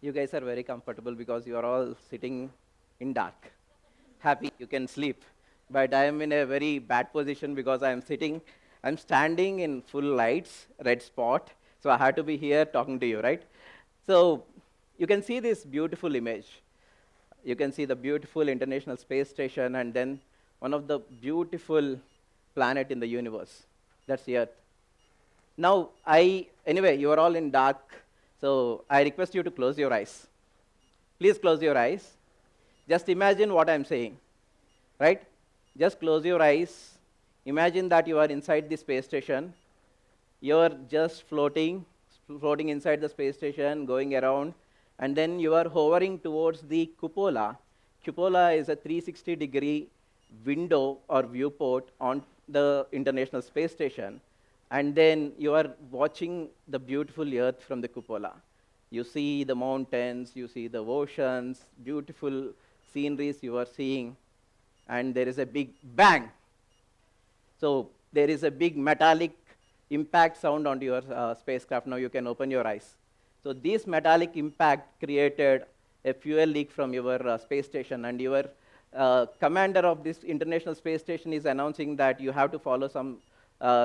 You guys are very comfortable because you are all sitting in dark. Happy, you can sleep. But I am in a very bad position because I'm standing in full lights, red spot. So I had to be here talking to you, right? So you can see this beautiful image. You can see the beautiful International Space Station and then one of the beautiful planet in the universe. That's the Earth. Now, anyway, you are all in dark, so I request you to close your eyes. Please close your eyes. Just imagine what I'm saying, right? Just close your eyes. Imagine that you are inside the space station. You're just floating inside the space station, going around, and then you are hovering towards the cupola. Cupola is a 360-degree window or viewport on the International Space Station. And then you are watching the beautiful Earth from the cupola. You see the mountains, you see the oceans, beautiful sceneries you are seeing, and there is a big bang. So there is a big metallic impact sound onto your spacecraft. Now you can open your eyes. So this metallic impact created a fuel leak from your space station, and your commander of this International Space Station is announcing that you have to follow some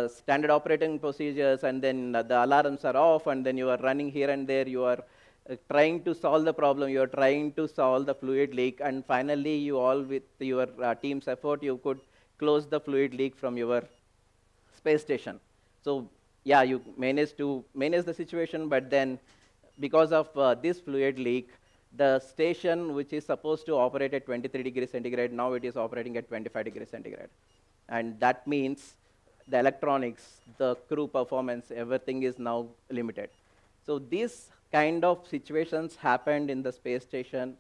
standard operating procedures, and then the alarms are off, and then you are running here and there. You are trying to solve the problem. You are trying to solve the fluid leak, and finally, you all, with your team's effort, you could close the fluid leak from your space station. So yeah, you managed to manage the situation, but then because of this fluid leak, the station, which is supposed to operate at 23 degrees centigrade, now it is operating at 25 degrees centigrade. And that means the electronics, the crew performance, everything is now limited. So these kind of situations happened in the space station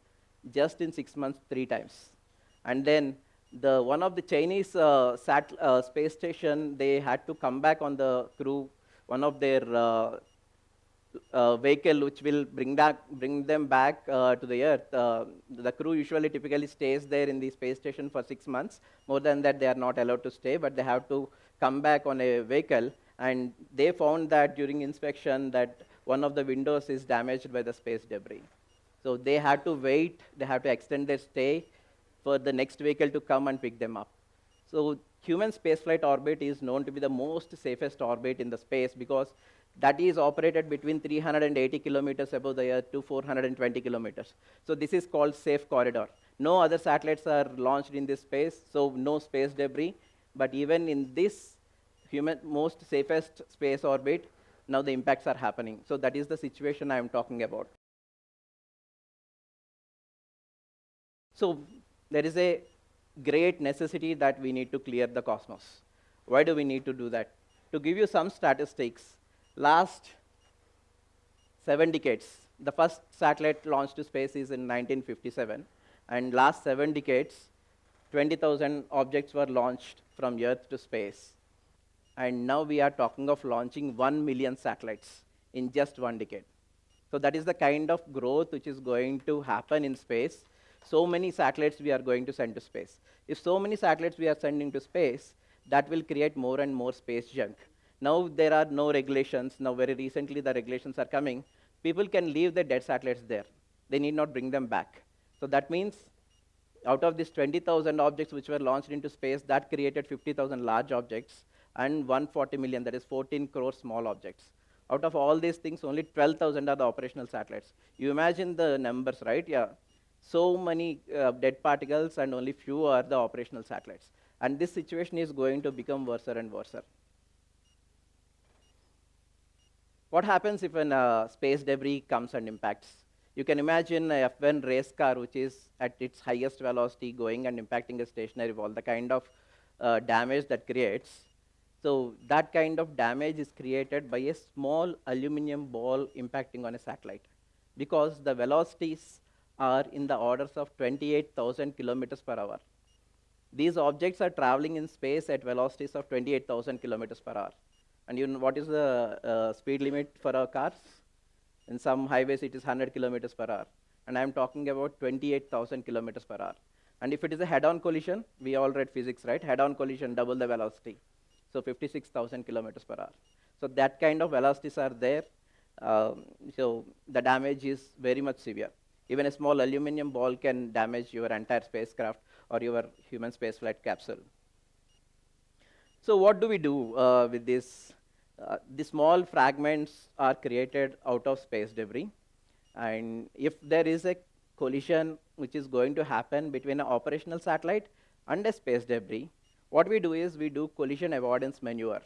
just in 6 months, 3 times. And then one of the Chinese space station, they had to come back on the crew, one of their vehicle which will bring them back to the Earth. The crew usually typically stays there in the space station for 6 months. More than that, they are not allowed to stay, but they have to come back on a vehicle. And they found that during inspection that one of the windows is damaged by the space debris. So they had to wait, they have to extend their stay for the next vehicle to come and pick them up. So human spaceflight orbit is known to be the most safest orbit in the space because that is operated between 380 kilometers above the Earth to 420 kilometers. So this is called safe corridor. No other satellites are launched in this space, so no space debris. But even in this most safest space orbit, now the impacts are happening. So that is the situation I am talking about. So there is a great necessity that we need to clear the cosmos. Why do we need to do that? To give you some statistics, last 7 decades, the first satellite launched to space is in 1957, and last 7 decades, 20,000 objects were launched from Earth to space. And now we are talking of launching 1 million satellites in just 1 decade. So that is the kind of growth which is going to happen in space. So many satellites we are going to send to space. If so many satellites we are sending to space, that will create more and more space junk. Now there are no regulations. Now very recently the regulations are coming. People can leave the dead satellites there. They need not bring them back. So that means out of these 20,000 objects which were launched into space, that created 50,000 large objects and 140 million, that is 14 crore small objects. Out of all these things, only 12,000 are the operational satellites. You imagine the numbers, right? Yeah. So many dead particles and only few are the operational satellites. And this situation is going to become worse and worse. What happens if a space debris comes and impacts? You can imagine a F1 race car which is at its highest velocity going and impacting a stationary wall, the kind of damage that creates. So that kind of damage is created by a small aluminum ball impacting on a satellite because the velocities are in the orders of 28,000 kilometers per hour. These objects are traveling in space at velocities of 28,000 kilometers per hour. And you know what is the speed limit for our cars? In some highways, it is 100 kilometers per hour. And I'm talking about 28,000 kilometers per hour. And if it is a head-on collision, we all read physics, right? Head-on collision, double the velocity. So 56,000 kilometers per hour. So that kind of velocities are there. So the damage is very much severe. Even a small aluminum ball can damage your entire spacecraft or your human spaceflight capsule. So what do we do with this? The small fragments are created out of space debris. And if there is a collision which is going to happen between an operational satellite and a space debris, what we do is we do collision avoidance maneuver.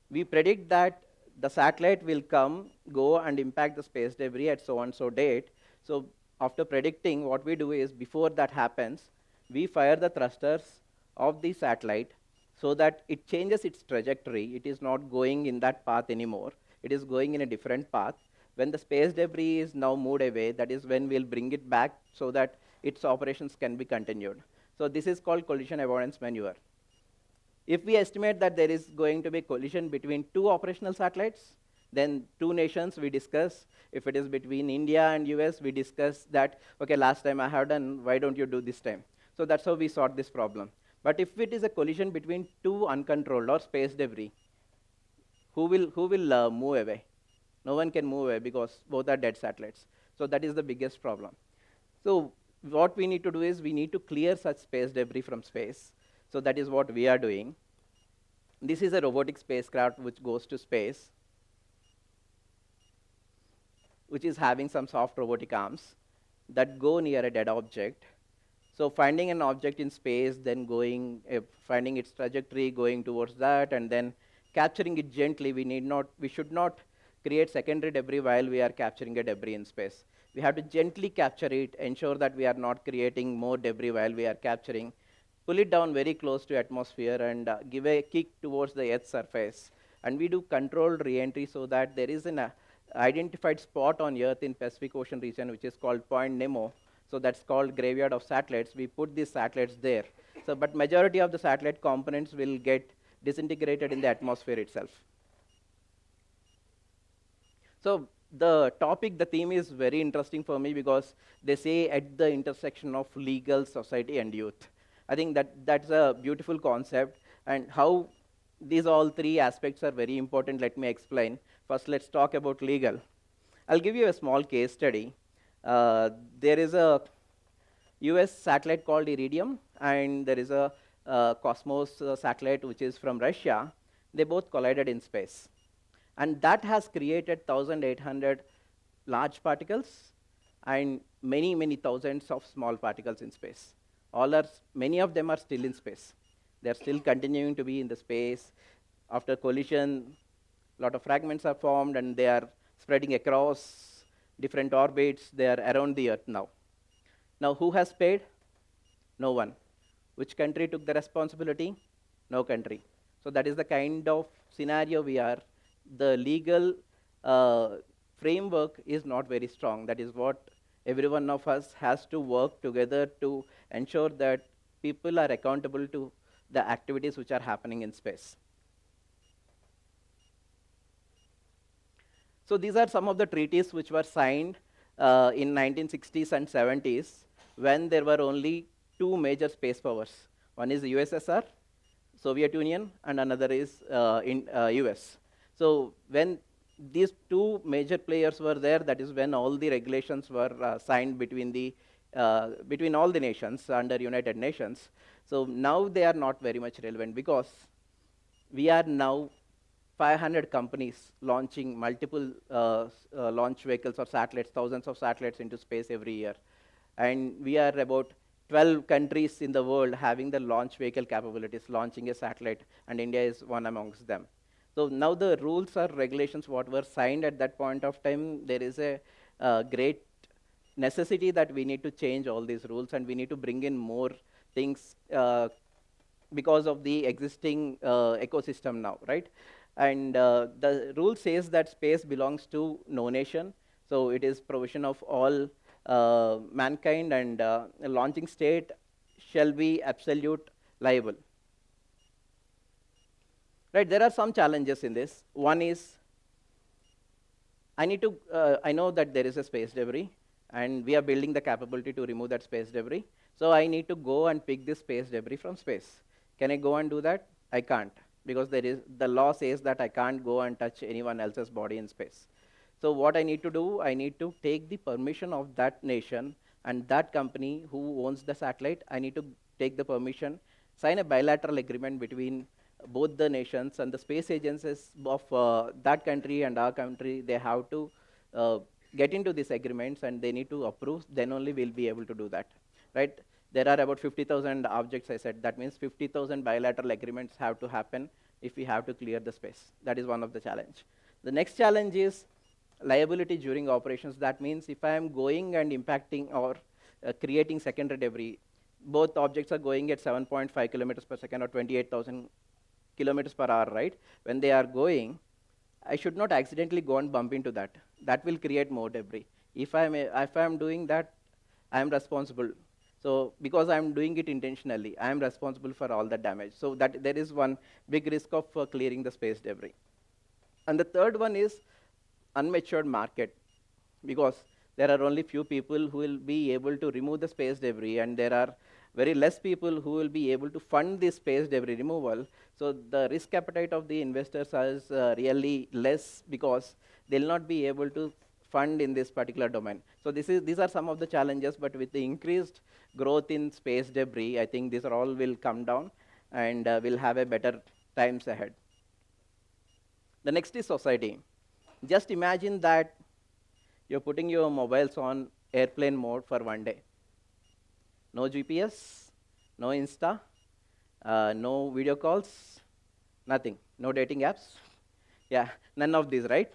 We predict that the satellite will come, go, and impact the space debris at so-and-so date. So after predicting, what we do is before that happens, we fire the thrusters of the satellite so that it changes its trajectory. It is not going in that path anymore. It is going in a different path. When the space debris is now moved away, that is when we'll bring it back so that its operations can be continued. So this is called collision avoidance maneuver. If we estimate that there is going to be collision between two operational satellites, then two nations we discuss. If it is between India and US, we discuss that, okay, last time I have done, why don't you do this time? So that's how we sort this problem. But if it is a collision between two uncontrolled or space debris, who will move away? No one can move away because both are dead satellites. So that is the biggest problem. So what we need to do is we need to clear such space debris from space. So that is what we are doing. This is a robotic spacecraft which goes to space, which is having some soft robotic arms that go near a dead object. So finding an object in space, then going, finding its trajectory, going towards that, and then capturing it gently. We should not create secondary debris while we are capturing a debris in space. We have to gently capture it, ensure that we are not creating more debris while we are capturing, pull it down very close to atmosphere, and give a kick towards the Earth's surface. And we do controlled re-entry so that there is an identified spot on Earth in Pacific Ocean region, which is called Point Nemo. So that's called graveyard of satellites. We put these satellites there. So, but majority of the satellite components will get disintegrated in the atmosphere itself. So the topic, the theme is very interesting for me because they say at the intersection of legal, society, and youth. I think that's a beautiful concept, and how these all three aspects are very important. Let me explain. First, let's talk about legal. I'll give you a small case study. There is a US satellite called Iridium, and there is a Cosmos satellite which is from Russia. They both collided in space. And that has created 1,800 large particles and many, many thousands of small particles in space. Many of them are still in space. They're still continuing to be in the space. After collision, a lot of fragments are formed, and they are spreading across different orbits. They are around the Earth now. Now, who has paid? No one. Which country took the responsibility? No country. So that is the kind of scenario we are. The legal framework is not very strong. That is what every one of us has to work together to ensure that people are accountable to the activities which are happening in space. So these are some of the treaties which were signed in 1960s and 70s when there were only two major space powers. One is the USSR, Soviet Union, and another is US. So when these two major players were there, that is when all the regulations were signed between all the nations under United Nations. So now they are not very much relevant because we are now 500 companies launching multiple launch vehicles or satellites, thousands of satellites into space every year. And we are about 12 countries in the world having the launch vehicle capabilities, launching a satellite, and India is one amongst them. So now the rules or regulations what were signed at that point of time, there is a great necessity that we need to change all these rules, and we need to bring in more things because of the existing ecosystem now, right? And the rule says that space belongs to no nation. So it is provision of all mankind, and a launching state shall be absolute liable. Right, there are some challenges in this. One is, I know that there is a space debris, and we are building the capability to remove that space debris. So I need to go and pick this space debris from space. Can I go and do that? I can't, because the law says that I can't go and touch anyone else's body in space. So what I need to do, I need to take the permission of that nation and that company who owns the satellite. I need to take the permission, sign a bilateral agreement between both the nations and the space agencies of that country and our country. They have to uh, get into these agreements and they need to approve. Then only we'll be able to do that, right? There are about 50,000 objects, I said. That means 50,000 bilateral agreements have to happen if we have to clear the space. That is one of the challenge. The next challenge is liability during operations. That means if I am going and impacting or creating secondary debris, both objects are going at 7.5 kilometers per second or 28,000 kilometers per hour, right? When they are going, I should not accidentally go and bump into that. That will create more debris. If I'm doing that, I am responsible. So because I am doing it intentionally, I am responsible for all the damage. So that there is one big risk of clearing the space debris. And the third one is unmatured market, because there are only few people who will be able to remove the space debris, and there are very less people who will be able to fund this space debris removal. So the risk appetite of the investors is really less, because they'll not be able to fund in this particular domain. So these are some of the challenges, but with the increased growth in space debris, I think these are all will come down, and we'll have a better times ahead. The next is society. Just imagine that you're putting your mobiles on airplane mode for one day. No GPS, no Insta, no video calls, nothing. No dating apps. Yeah, none of these, right?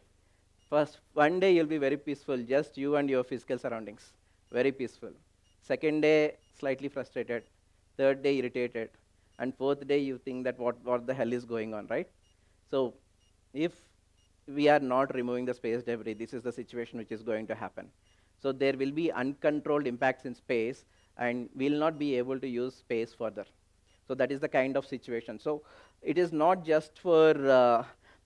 First, one day you'll be very peaceful, just you and your physical surroundings. Very peaceful. Second day, slightly frustrated. Third day, irritated. And fourth day, you think that what the hell is going on, right? So if we are not removing the space debris, this is the situation which is going to happen. So there will be uncontrolled impacts in space, and we'll not be able to use space further. So that is the kind of situation. So it is not just for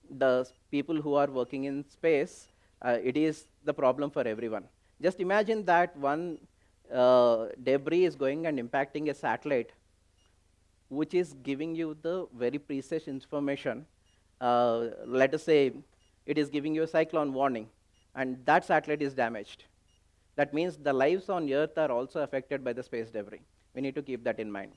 the people who are working in space, it is the problem for everyone. Just imagine that one debris is going and impacting a satellite, which is giving you the very precise information. Let us say it is giving you a cyclone warning, and that satellite is damaged. That means the lives on Earth are also affected by the space debris. We need to keep that in mind.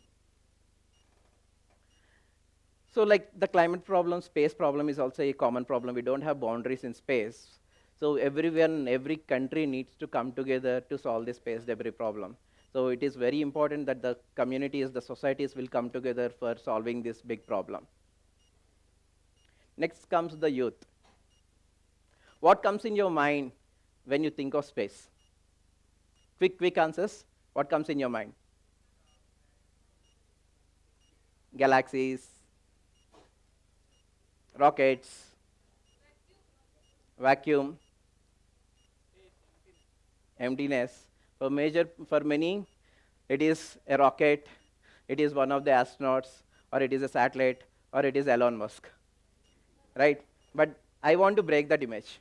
So like the climate problem, space problem is also a common problem. We don't have boundaries in space. So everyone, every country needs to come together to solve the space debris problem. So it is very important that the communities, the societies will come together for solving this big problem. Next comes the youth. What comes in your mind when you think of space? Quick answers. What comes in your mind? Galaxies, rockets, vacuum, emptiness. For many, it is a rocket, it is one of the astronauts, or it is a satellite, or it is Elon Musk, right? But I want to break that image.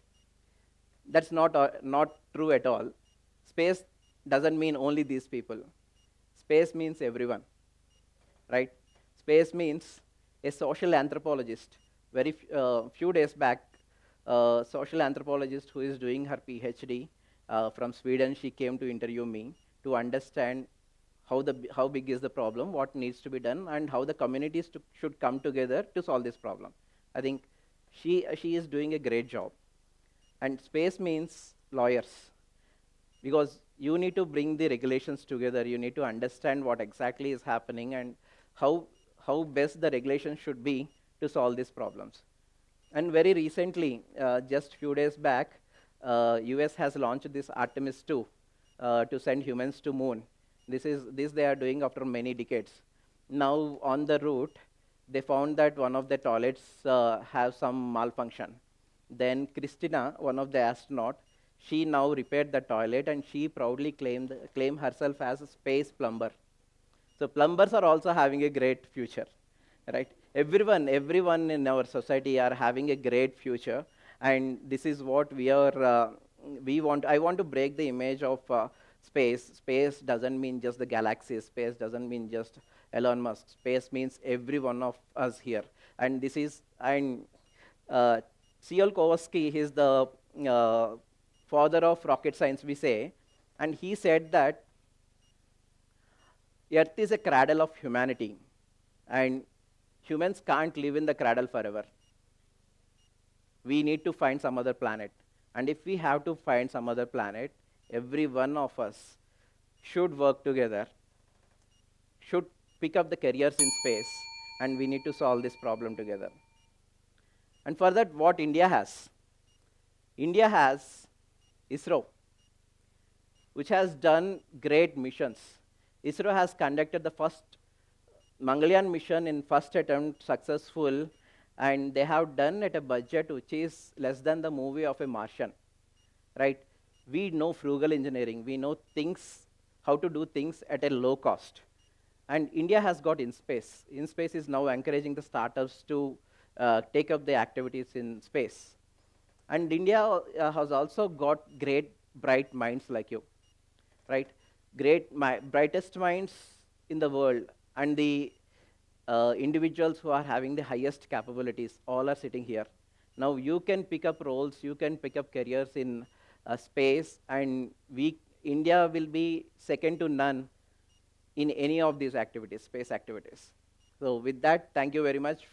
That's not true at all. Space doesn't mean only these people. Space means everyone, right? Space means a social anthropologist. Very few days back, a social anthropologist who is doing her PhD from Sweden, she came to interview me to understand how big is the problem, what needs to be done, and how the communities should come together to solve this problem. I think she is doing a great job. And space means lawyers, because you need to bring the regulations together. You need to understand what exactly is happening and how best the regulations should be to solve these problems. And very recently, just few days back, US has launched this Artemis 2 to send humans to moon. This they are doing after many decades. Now on the route, they found that one of the toilets have some malfunction. Then Christina, one of the astronauts, she now repaired the toilet, and she proudly claimed herself as a space plumber. So plumbers are also having a great future, right? Everyone in our society are having a great future, and this is what we are. I want to break the image of space. Space doesn't mean just the galaxies. Space doesn't mean just Elon Musk. Space means every one of us here. And this is C.L. Kowalski. He's the uh, father of rocket science, we say, and he said that Earth is a cradle of humanity, and humans can't live in the cradle forever. We need to find some other planet. And if we have to find some other planet, every one of us should work together, should pick up the careers in space, and we need to solve this problem together. And for that, what India has? India has ISRO, which has done great missions. ISRO has conducted the first Mangalyaan mission in first attempt successful, and they have done at a budget which is less than the movie of a Martian, right? We know frugal engineering. We know things, how to do things at a low cost. And India has got InSpace. InSpace is now encouraging the startups to take up the activities in space. And India has also got great, bright minds like you, right? Brightest minds in the world, and the individuals who are having the highest capabilities, all are sitting here. Now you can pick up roles, you can pick up careers in space, and India will be second to none in any of these activities, space activities. So with that, thank you very much